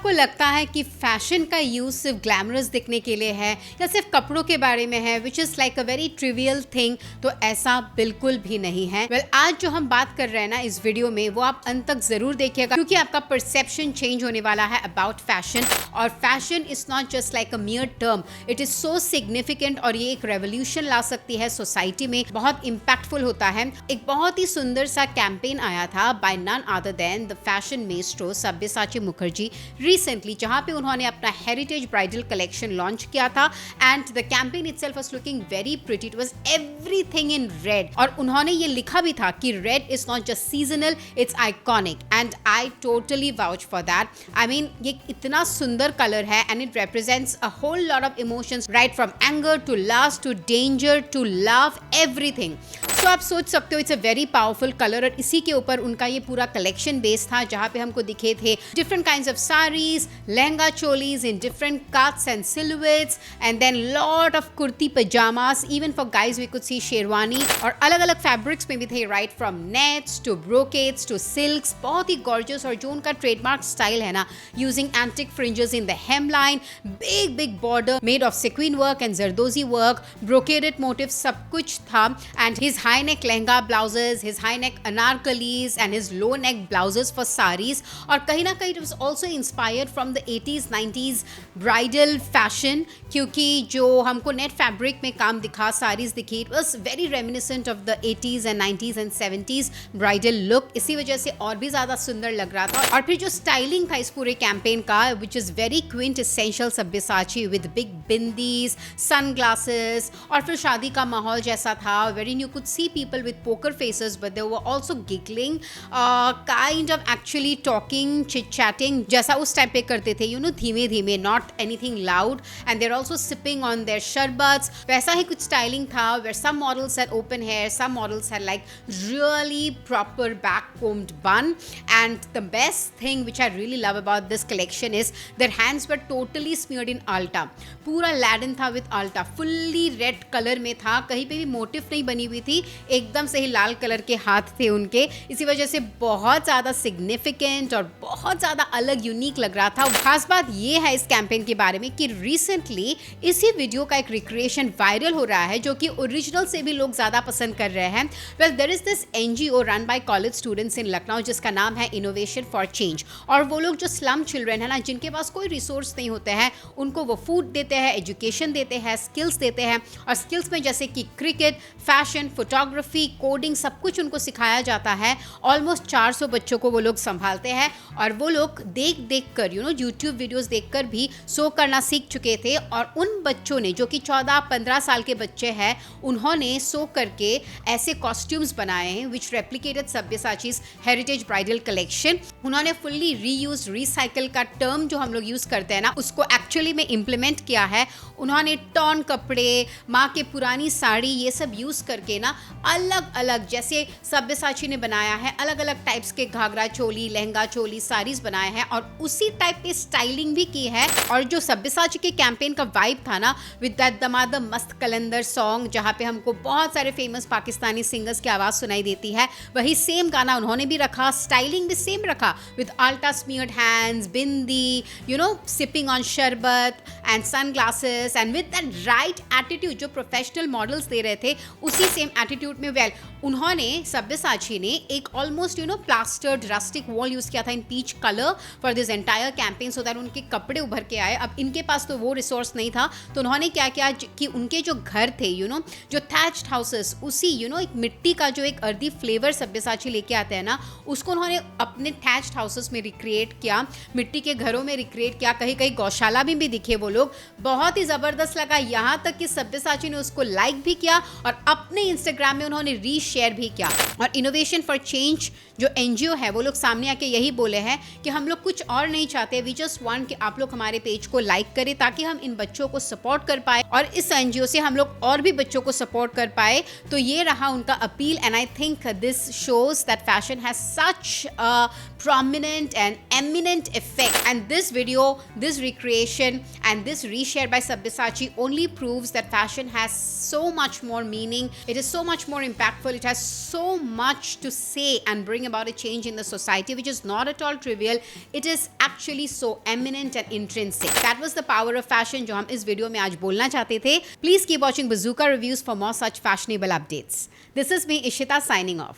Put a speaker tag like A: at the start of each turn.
A: आपको लगता है कि फैशन का यूज सिर्फ ग्लैमरस दिखने के लिए है या सिर्फ कपड़ों के बारे में है, which is like a very trivial thing, तो ऐसा बिल्कुल भी नहीं है। आज जो हम बात कर रहे हैं ना इस वीडियो में, वो आप अंत तक जरूर देखिएगा, क्योंकि आपका परसेप्शन चेंज होने वाला है अबाउट फैशन। और fashion is not just like a मियर term, it is so significant, और ये एक रेवोल्यूशन ला सकती है सोसाइटी में, बहुत इंपैक्टफुल होता है। एक बहुत ही सुंदर सा कैंपेन आया था by none other than the fashion maestro Sabyasachi Mukherjee recently, जहां पे उन्होंने अपना हेरिटेज ब्राइडल कलेक्शन लॉन्च किया था। And the campaign itself was looking very pretty, it was everything in red, और उन्होंने ये लिखा भी था कि red is not just seasonal, it's iconic, and I totally vouch for that. I mean ये इतना सुंदर कलर है and it represents a whole lot of emotions, right from anger to lust to danger to love, everything. So आप सोच सकते हो it's a very powerful colour, और इसी के ऊपर उनका ये पूरा कलेक्शन बेस था, जहाँ पे हमको दिखे थे different kinds of saris, lehenga cholis in different cuts and silhouettes, and then lot of kurti pyjamas, even for guys we could see sherwani, और अलग अलग फैब्रिक्स में भी थे, right from nets to brocades to silks, बहुत ही गॉर्जियस। और जो उनका ट्रेडमार्क स्टाइल है ना, using antique fringes in the hemline, big big border made of sequin work and zardozi work, brocaded motif, सब कुछ था। And his high neck lehenga blouses, his high neck anarkalis and his low neck blouses for saris, और कहीं ना कहीं it was also inspired from the 80s 90s bridal fashion, क्योंकि जो हमको नेट फैब्रिक में काम दिखा, साड़ीज दिखी, it was very reminiscent of the 80s and 90s and 70s bridal look, इसी वजह से और भी ज़्यादा सुंदर लग रहा था। और फिर जो स्टाइलिंग था इस पूरे कैंपेन का, which is very quintessential Sabyasachi with big bindis, sunglasses, और फिर शादी का माहौल जैसा था, wherein you could see people with poker faces, but they were also giggling, kind of actually talking, chit-chatting, जैसा उस टाइम पे करते थे, you know, धीमे धीमे, not anything loud, and they're also sipping on their sherbets। वैसा ही कुछ styling था, where some models had open hair, some models had like really proper back combed bun, and the best thing which I really love about this collection is their hands were totally smeared in Ulta, पूरा laden था with Ulta, fully red color में था, कहीं पे भी motive नहीं बनी हुई थी, एकदम से ही लाल कलर के हाथ थे उनके, इसी वजह से बहुत ज़्यादा सिग्निफिकेंट और बहुत ज़्यादा अलग यूनिक लग रहा था। खास बात ये है इस कैंपेन के बारे में कि रिसेंटली इसी वीडियो का एक रिक्रिएशन वायरल हो रहा है, जो कि ओरिजिनल से भी लोग ज़्यादा पसंद कर रहे हैं। Well, there is this NGO run by college students in Lucknow, जिसका नाम है इनोवेशन फॉर चेंज, और वो लोग जो स्लम चिल्ड्रन है ना, जिनके पास कोई रिसोर्स नहीं होते हैं, उनको वो फूड देते हैं, एजुकेशन देते हैं, स्किल्स देते हैं, और स्किल्स में जैसे कि क्रिकेट, फैशन, फोटोग्राफी, कोडिंग, सब कुछ उनको सिखाया जाता है। ऑलमोस्ट 400 बच्चों को वो लोग संभालते हैं, और वो लोग देख देख कर यूट्यूब वीडियोस देखकर भी सो करना सीख चुके थे। और उन बच्चों ने, जो कि 14-15 साल के बच्चे हैं, उन्होंने सो करके ऐसे कॉस्ट्यूम्स बनाए हैं विच रेप्लिकेटेड सब्यसाचीज हेरिटेज ब्राइडल कलेक्शन। उन्होंने फुल्ली रीयूज, रिसाइकल का टर्म जो हम लोग यूज करते हैं ना, उसको एक्चुअली में इम्प्लीमेंट किया है। उन्होंने टॉन कपड़े, माँ के पुरानी साड़ी, ये सब यूज करके ना अलग अलग, जैसे सब्यसाची ने बनाया है, अलग अलग टाइप्स के घाघरा चोली, लहंगा चोली, साड़ीज बनाए हैं, और उसी टाइप की स्टाइलिंग भी की है। और जो सब्यसाची के कैंपेन का वाइब था ना, विद दैट दमादम मस्त कलंदर सॉन्ग, जहाँ पे हमको बहुत सारे फेमस पाकिस्तानी सिंगर्स की आवाज़ सुनाई देती है, वही सेम गाना उन्होंने भी रखा, स्टाइलिंग भी सेम रखा, with alta smeared hands, bindi, sipping on sharbat and sunglasses, and with that right attitude जो प्रोफेशनल मॉडल्स दे रहे थे, उसी सेम एटीट्यूड में। वेल, उन्होंने, सब्यसाची ने, एक almost plastered rustic wall use किया था in peach colour for this entire campaign, so that उनके कपड़े उभर के आए। अब इनके पास तो वो रिसोर्स नहीं था, तो उन्होंने क्या किया कि उनके जो घर थे, जो थैच्ड हाउसेस, उसी एक मिट्टी का जो एक अर्दी फ्लेवर सब्यसाची लेके आते हैं ना, उसको उन्होंने अपने थैच्ड हाउसेस में रिक्रिएट किया, मिट्टी के घरों में रिक्रिएट किया, कहीं कहीं गौशाला में भी दिखे वो लोग, बहुत ही ज़बरदस्त लगा। यहाँ तक कि सब्यसाची ने उसको लाइक भी किया और अपने इंस्टाग्राम में उन्होंने रीशेयर भी किया। और इनोवेशन फॉर चेंज जो NGO है, वो लोग सामने आके यही बोले हैं कि हम लोग कुछ और नहीं चाहते, वी जस्ट वांट कि आप लोग हमारे पेज को लाइक करें, ताकि हम इन बच्चों को सपोर्ट कर पाए, और इस NGO से हम लोग और भी बच्चों को सपोर्ट कर पाए। तो ये रहा उनका appeal, and I think this shows that fashion has such prominent and eminent effect. And this video, this recreation and this reshare by Sabyasachi only proves that fashion has so much more meaning. It is so much more impactful. It has so much to say and bring about a change in the society, which is not at all trivial. It is actually so eminent and intrinsic. That was the power of fashion जो हम इस video में आज बोलना चाहते थे. Please keep watching Bazooka Reviews for more such fashionable updates. This is me, Ishita, signing off.